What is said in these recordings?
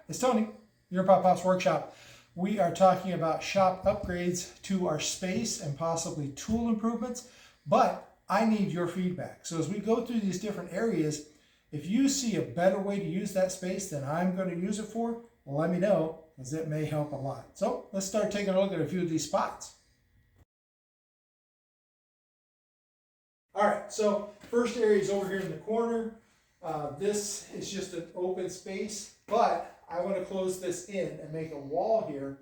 it's Tony, your Pop House Workshop. We are talking about shop upgrades to our space and possibly tool improvements, but I need your feedback. So as we go through these different areas, if you see a better way to use that space than I'm going to use it for, let me know, because it may help a lot. So let's start taking a look at a few of these spots. All right, so first area is over here in the corner. This is just an open space, but I want to close this in and make a wall here,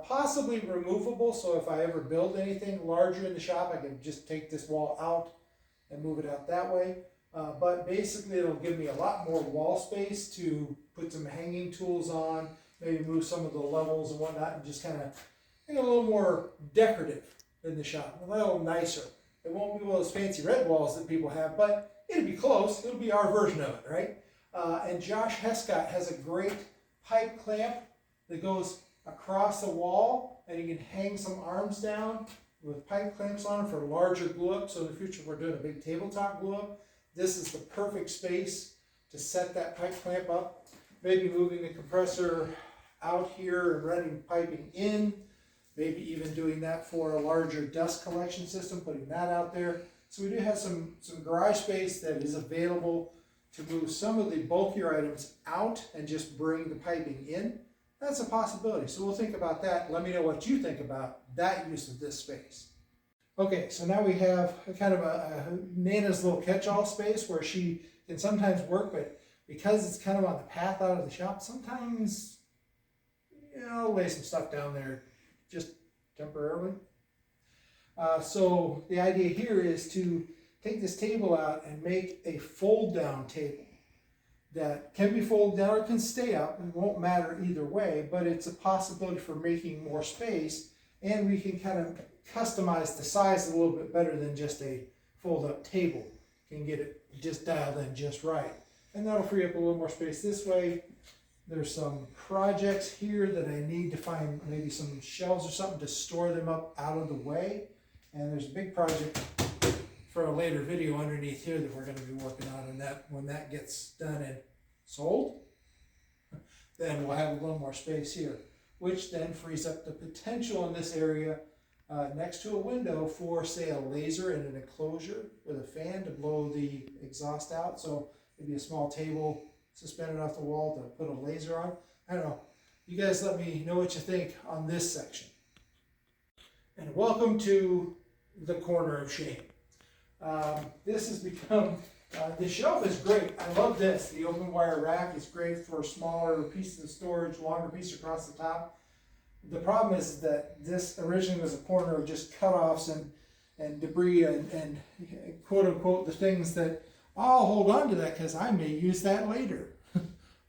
possibly removable. So if I ever build anything larger in the shop, I can just take this wall out and move it out that way. But basically it'll give me a lot more wall space to put some hanging tools on, maybe move some of the levels and whatnot, and just kind of make it a little more decorative in the shop, a little nicer. It won't be one of those fancy red walls that people have, but it'll be close. It'll be our version of it, right? And Josh Hescott has a great pipe clamp that goes across the wall, and you can hang some arms down with pipe clamps on them for larger glue up. So in the future, if we're doing a big tabletop glue up, this is the perfect space to set that pipe clamp up. Maybe moving the compressor out here and running piping in. Maybe even doing that for a larger dust collection system, putting that out there. So we do have some garage space that is available to move some of the bulkier items out and just bring the piping in. That's a possibility. So we'll think about that. Let me know what you think about that use of this space. Okay, so now we have kind of a Nana's little catch-all space where she can sometimes work, but because it's kind of on the path out of the shop, sometimes, I'll lay some stuff down there just temporarily. So the idea here is to take this table out and make a fold-down table that can be folded down or can stay up. It won't matter either way, but it's a possibility for making more space, and we can kind of customize the size a little bit better than just a fold-up table. Can get it just dialed in just right, and that'll free up a little more space this way. There's some projects here that I need to find maybe some shelves or something to store them up out of the way. And there's a big project for a later video underneath here that we're going to be working on, and that when that gets done and sold, then we'll have a little more space here, which then frees up the potential in this area next to a window for, say, a laser and an enclosure with a fan to blow the exhaust out. So maybe a small table suspended off the wall to put a laser on. I don't know. You guys let me know what you think on this section. And welcome to the corner of shame. This has become, the shelf is great. I love this. The open wire rack is great for smaller pieces of storage, longer pieces across the top. The problem is that this originally was a corner of just cutoffs and debris and quote unquote the things that I'll hold on to that because I may use that later.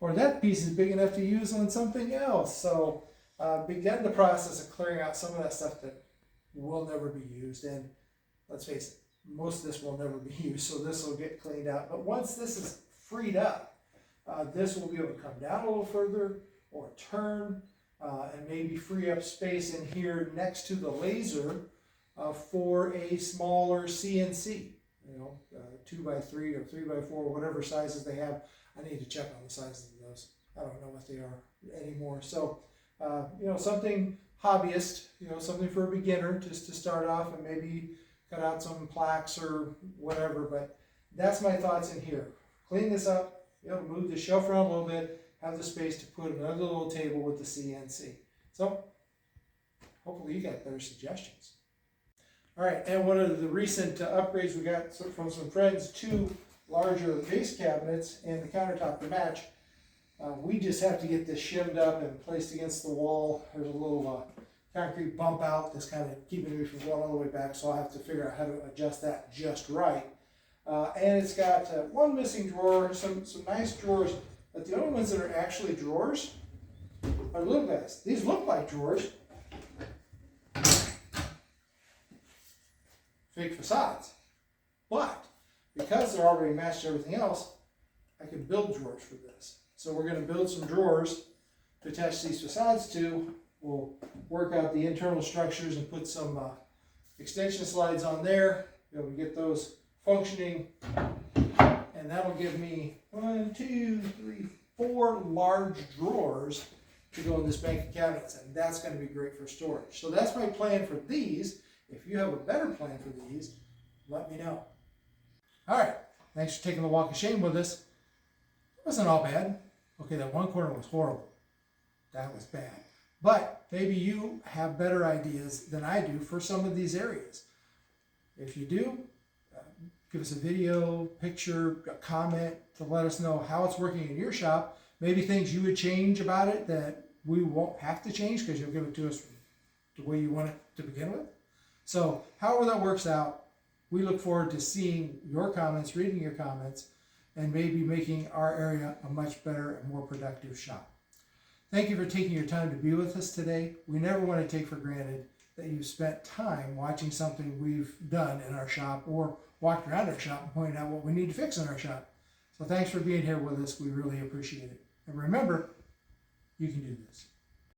Or that piece is big enough to use on something else. So began the process of clearing out some of that stuff that will never be used. And let's face it, most of this will never be used. So this will get cleaned out. But once this is freed up, this will be able to come down a little further or turn and maybe free up space in here next to the laser for a smaller CNC. 2x3 or 3x4, whatever sizes they have. I need to check on the sizes of those. I don't know what they are anymore. So, something hobbyist, something for a beginner just to start off and maybe cut out some plaques or whatever. But that's my thoughts in here. Clean this up, move the shelf around a little bit, have the space to put another little table with the CNC. So, hopefully you got better suggestions. All right, and one of the recent upgrades we got from some friends, 2 larger base cabinets and the countertop to match. We just have to get this shimmed up and placed against the wall. There's a little concrete bump out that's kind of keeping me from going all the way back, so I'll have to figure out how to adjust that just right. And it's got one missing drawer, some nice drawers, but the only ones that are actually drawers are little guys. These look like drawers. Fake facades, but because they're already matched to everything else, I can build drawers for this. So we're going to build some drawers to attach these facades to. We'll work out the internal structures and put some extension slides on there. Be able to get those functioning, and that'll give me 1, 2, 3, 4 large drawers to go in this bank of cabinets, and that's going to be great for storage. So that's my plan for these. If you have a better plan for these, let me know. All right, thanks for taking the walk of shame with us. It wasn't all bad. Okay, that one corner was horrible. That was bad. But maybe you have better ideas than I do for some of these areas. If you do, give us a video, picture, a comment to let us know how it's working in your shop. Maybe things you would change about it that we won't have to change because you'll give it to us the way you want it to begin with. So however that works out, we look forward to seeing your comments, reading your comments, and maybe making our area a much better and more productive shop. Thank you for taking your time to be with us today. We never want to take for granted that you've spent time watching something we've done in our shop or walked around our shop and pointed out what we need to fix in our shop. So thanks for being here with us. We really appreciate it. And remember, you can do this.